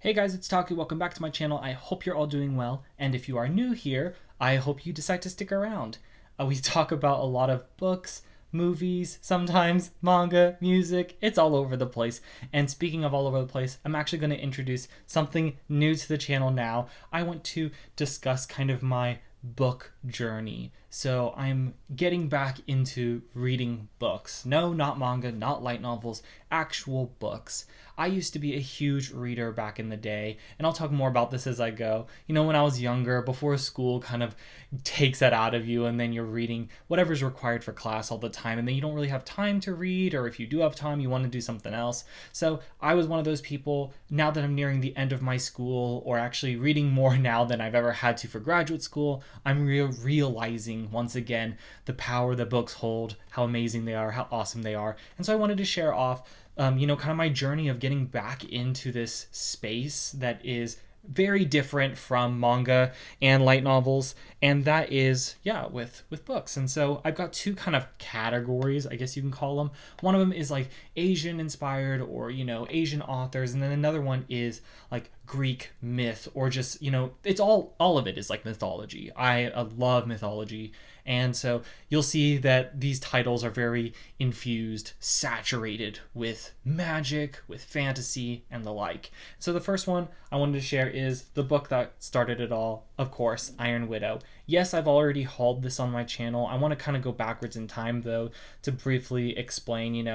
Hey guys, it's Taku. Welcome back to my channel. I hope you're all doing well, and if you are new here, I hope you decide to stick around. We talk about a lot of books, movies, sometimes manga, music. It's all over the place. And speaking of all over the place, I'm actually going to introduce something new to the channel now. I want to discuss kind of my book journey. So I'm getting back into reading books. No, not manga, not light novels, actual books. I used to be a huge reader back in the day, and I'll talk more about this as I go. You know, when I was younger, before school kind of takes that out of you, and then you're reading whatever's required for class all the time, and then you don't really have time to read, or if you do have time, you want to do something else. So I was one of those people. Now that I'm nearing the end of my school, or actually reading more now than I've ever had to for graduate school, I'm realizing once again the power that books hold, how amazing they are, how awesome they are. And so I wanted to share off kind of my journey of getting back into this space that is very different from manga and light novels, and that is with books. And so I've got two kind of categories, I guess you can call them. One of them is like Asian inspired, or Asian authors, and then another one is like Greek myth, or just it's all of it is like mythology. I love mythology. And so you'll see that these titles are very infused, saturated with magic, with fantasy, and the like. So the first one I wanted to share is the book that started it all, of course, Iron Widow. Yes, I've already hauled this on my channel. I want to kind of go backwards in time, though, to briefly explain,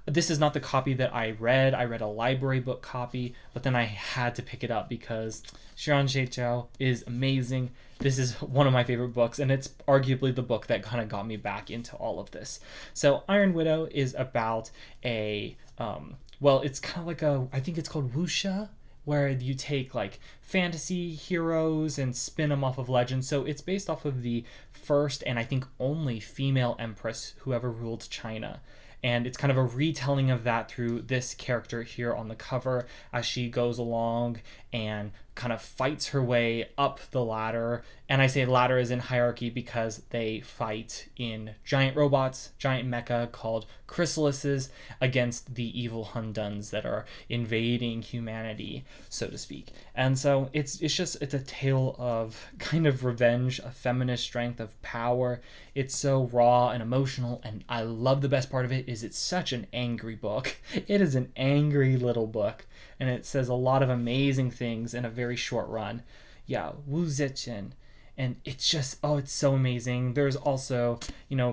this is not the copy that I read. I read a library book copy, but then I had to pick it up because Shaegeeksout is amazing. This is one of my favorite books, and it's arguably the book that kind of got me back into all of this. So Iron Widow is about it's kind of like I think it's called wuxia, where you take like fantasy heroes and spin them off of legends. So it's based off of the first and I think only female empress who ever ruled China. And it's kind of a retelling of that through this character here on the cover as she goes along and kind of fights her way up the ladder. And I say ladder as in hierarchy because they fight in giant robots, giant mecha called chrysalises, against the evil Hunduns that are invading humanity, so to speak. And so it's a tale of kind of revenge, of feminist strength, of power. It's so raw and emotional, and I love the best part of it is it's such an angry book. It is an angry little book, and it says a lot of amazing things in a very short run. Yeah, Wu Zetian. And it's just, it's so amazing. There's also,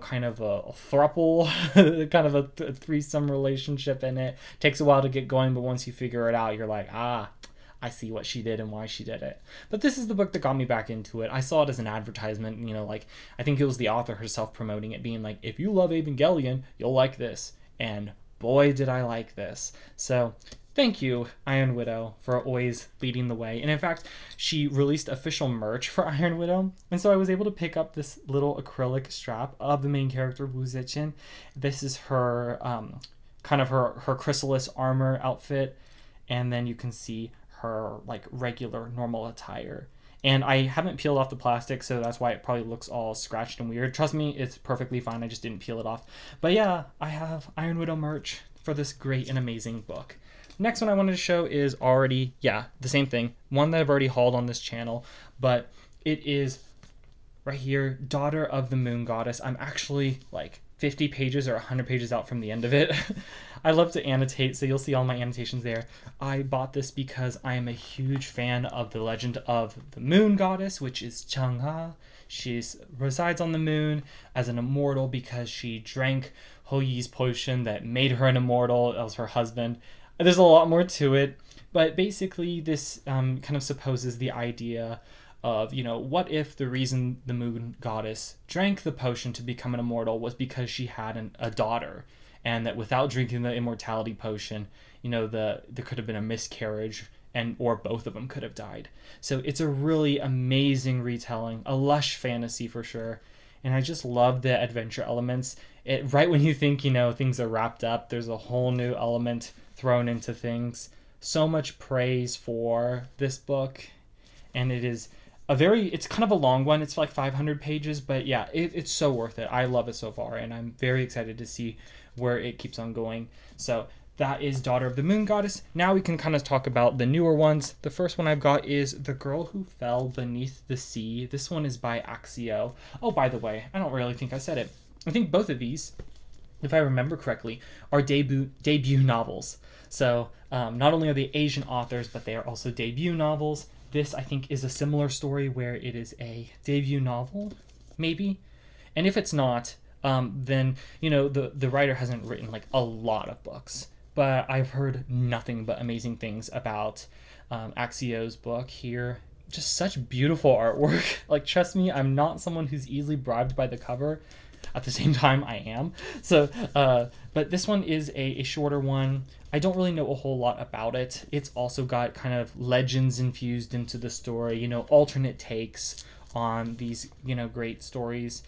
kind of a throuple, kind of a threesome relationship in it. Takes a while to get going, but once you figure it out, you're like, I see what she did and why she did it. But this is the book that got me back into it. I saw it as an advertisement, I think it was the author herself promoting it, being like, if you love Evangelion, you'll like this. And boy, did I like this. So thank you, Iron Widow, for always leading the way. And in fact, she released official merch for Iron Widow. And so I was able to pick up this little acrylic strap of the main character, Wu Zetian. This is her, kind of her chrysalis armor outfit. And then you can see her like regular normal attire. And I haven't peeled off the plastic, so that's why it probably looks all scratched and weird. Trust me, it's perfectly fine. I just didn't peel it off. But yeah, I have Iron Widow merch for this great and amazing book. Next one I wanted to show is already, the same thing. One that I've already hauled on this channel, but it is right here, Daughter of the Moon Goddess. I'm actually like 50 pages or 100 pages out from the end of it. I love to annotate, so you'll see all my annotations there. I bought this because I am a huge fan of the legend of the Moon Goddess, which is Chang'e. She resides on the moon as an immortal because she drank Ho Yi's potion that made her an immortal. That was her husband. There's a lot more to it, but basically this kind of supposes the idea of, what if the reason the moon goddess drank the potion to become an immortal was because she had a daughter, and that without drinking the immortality potion, there could have been a miscarriage, or both of them could have died. So it's a really amazing retelling, a lush fantasy for sure. And I just love the adventure elements. Right when you think, things are wrapped up, there's a whole new element thrown into things. So much praise for this book. And it's kind of a long one. It's like 500 pages, but yeah, it's so worth it. I love it so far, and I'm very excited to see where it keeps on going. So that is Daughter of the Moon Goddess. Now we can kind of talk about the newer ones. The first one I've got is The Girl Who Fell Beneath the Sea. This one is by Axio. Oh, by the way, I don't really think I said it. I think both of these, if I remember correctly, are debut novels. So not only are they Asian authors, but they are also debut novels. This, I think, is a similar story where it is a debut novel, maybe. And if it's not, then, you know, the writer hasn't written like a lot of books. But I've heard nothing but amazing things about Axio's book here. Just such beautiful artwork. Like, trust me, I'm not someone who's easily bribed by the cover. At the same time, I am. So, but this one is a shorter one. I don't really know a whole lot about it. It's also got kind of legends infused into the story, you know, alternate takes on these, you know, great stories.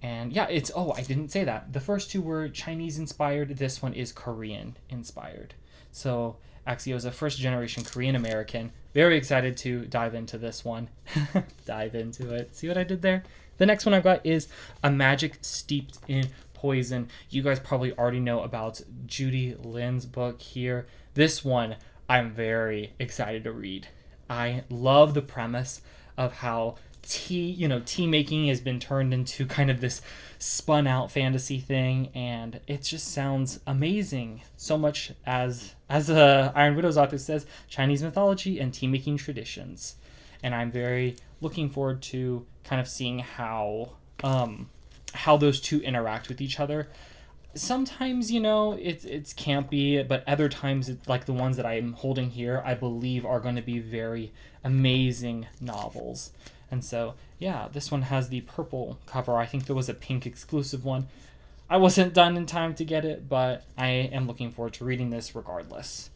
And yeah, I didn't say that. The first two were Chinese inspired. This one is Korean inspired. So Axio is a first generation Korean American. Very excited to dive into this one. Dive into it. See what I did there? The next one I've got is A Magic Steeped in Poison. You guys probably already know about Judy Lynn's book here. This one I'm very excited to read. I love the premise of how tea making has been turned into kind of this spun out fantasy thing, and it just sounds amazing. So much as Iron Widow's author says, Chinese mythology and tea making traditions. And I'm very looking forward to kind of seeing how those two interact with each other. Sometimes, you know, it's campy, but other times, it's like the ones that I'm holding here, I believe are going to be very amazing novels. And so, yeah, this one has the purple cover. I think there was a pink exclusive one. I wasn't done in time to get it, but I am looking forward to reading this regardless.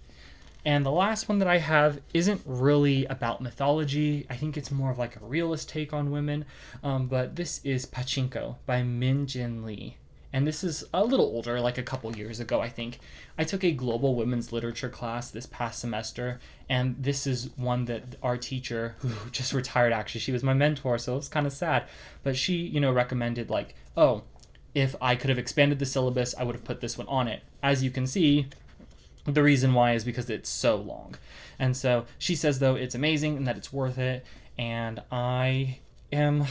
And the last one that I have isn't really about mythology. I think it's more of like a realist take on women. But this is Pachinko by Min Jin Lee. And this is a little older, like a couple years ago, I think. I took a global women's literature class this past semester, and this is one that our teacher, who just retired actually, she was my mentor, so it was kind of sad, but she, you know, recommended like, oh, if I could have expanded the syllabus, I would have put this one on it. As you can see, the reason why is because it's so long. And so she says, though, it's amazing and that it's worth it, and I am...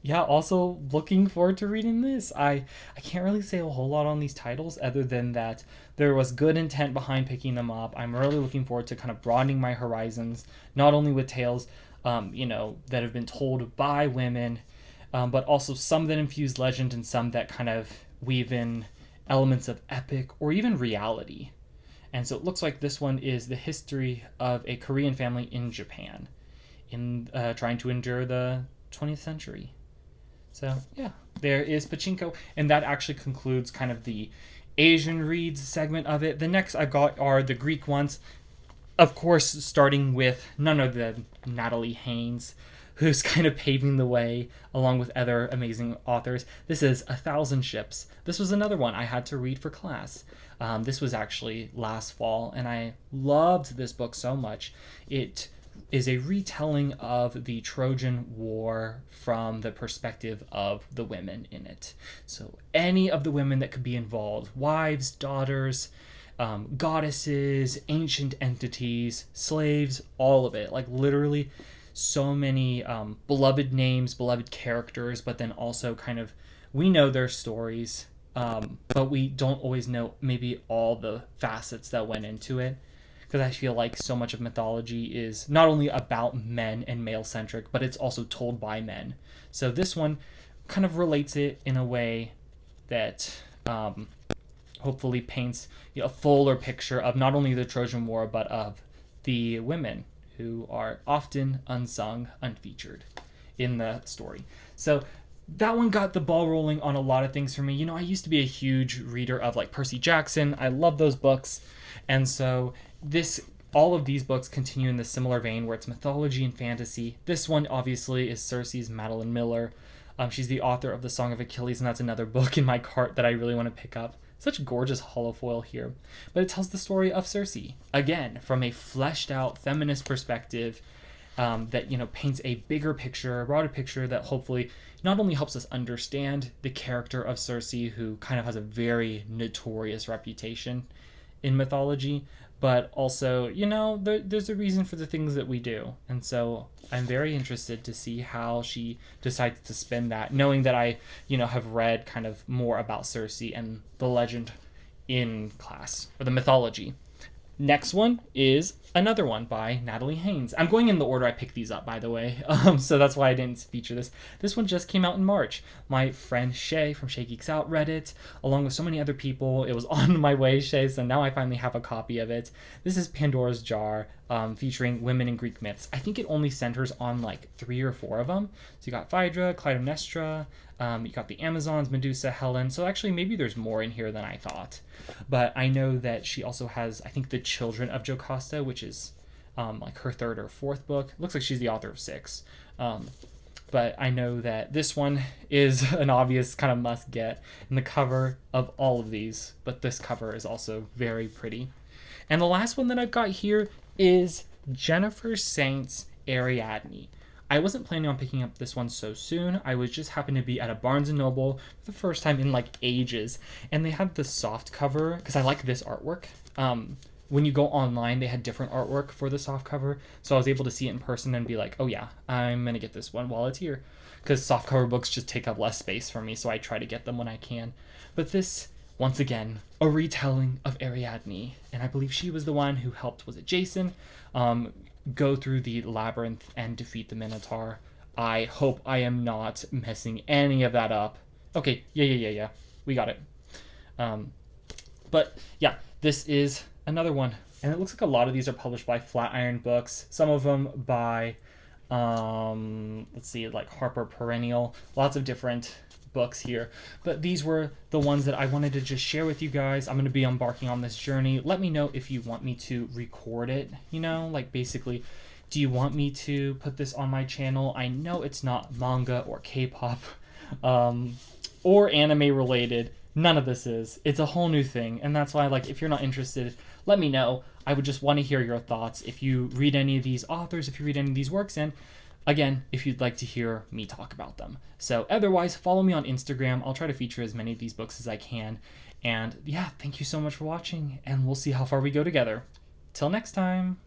yeah, also looking forward to reading this. I can't really say a whole lot on these titles other than that there was good intent behind picking them up. I'm really looking forward to kind of broadening my horizons, not only with tales, that have been told by women, but also some that infuse legend and some that kind of weave in elements of epic or even reality. And so it looks like this one is the history of a Korean family in Japan in trying to endure the 20th century. So, yeah, there is Pachinko, and that actually concludes kind of the Asian reads segment of it. The next I've got are the Greek ones, of course, starting with none other than Natalie Haynes, who's kind of paving the way along with other amazing authors. This is 1,000 Ships. This was another one I had to read for class. This was actually last fall, and I loved this book so much. It is a retelling of the Trojan War from the perspective of the women in it. So any of the women that could be involved, wives, daughters, goddesses, ancient entities, slaves, all of it. Like literally so many beloved names, beloved characters, but then also kind of, we know their stories, but we don't always know maybe all the facets that went into it. Because I feel like so much of mythology is not only about men and male-centric, but it's also told by men. So this one kind of relates it in a way that hopefully paints a fuller picture of not only the Trojan War, but of the women who are often unsung, unfeatured in the story. So that one got the ball rolling on a lot of things for me. You know, I used to be a huge reader of like Percy Jackson. I love those books. And so all of these books continue in the similar vein where it's mythology and fantasy. This one obviously is Circe's Madeline Miller. She's the author of the Song of Achilles, and that's another book in my cart that I really want to pick up. Such gorgeous holofoil here. But it tells the story of Circe, again, from a fleshed out feminist perspective that, you know, paints a bigger picture, a broader picture that hopefully not only helps us understand the character of Circe, who kind of has a very notorious reputation in mythology, but also, there's a reason for the things that we do. And so I'm very interested to see how she decides to spin that, knowing that I, have read kind of more about Circe and the legend in class, or the mythology. Next one is another one by Natalie Haynes. I'm going in the order I picked these up, by the way, so that's why I didn't feature this. This one just came out in March. My friend Shay from Shaegeeksout read it, along with so many other people. It was on my way, Shay, so now I finally have a copy of it. This is Pandoras Jar, featuring women in Greek myths. I think it only centers on like 3 or 4 of them. So you got Phaedra, Clytemnestra, you got the Amazons, Medusa, Helen. So actually maybe there's more in here than I thought. But I know that she also has, I think, the Children of Jocasta, which is like her 3rd or 4th book. Looks like she's the author of 6. But I know that this one is an obvious kind of must get in the cover of all of these. But this cover is also very pretty. And the last one that I've got here is Jennifer Saint's Ariadne. I wasn't planning on picking up this one so soon. I was just happened to be at a Barnes & Noble for the first time in like ages. And they had the soft cover, because I like this artwork. When you go online, they had different artwork for the soft cover. So I was able to see it in person and be like, oh yeah, I'm going to get this one while it's here. Because soft cover books just take up less space for me, so I try to get them when I can. But this, once again, a retelling of Ariadne. And I believe she was the one who helped, was it Jason? Go through the labyrinth and defeat the Minotaur. I hope I am not messing any of that up. Okay, yeah. We got it. But yeah, this is another one. And it looks like a lot of these are published by Flatiron Books. Some of them by, like Harper Perennial. Lots of different books here. But these were the ones that I wanted to just share with you guys. I'm going to be embarking on this journey. Let me know if you want me to record it, like basically, do you want me to put this on my channel? I know it's not manga or K-pop or anime related. None of this is. It's a whole new thing. And that's why, if you're not interested, let me know. I would just want to hear your thoughts. If you read any of these authors, if you read any of these works, and again, if you'd like to hear me talk about them. So otherwise, follow me on Instagram. I'll try to feature as many of these books as I can. And yeah, thank you so much for watching, and we'll see how far we go together. Till next time.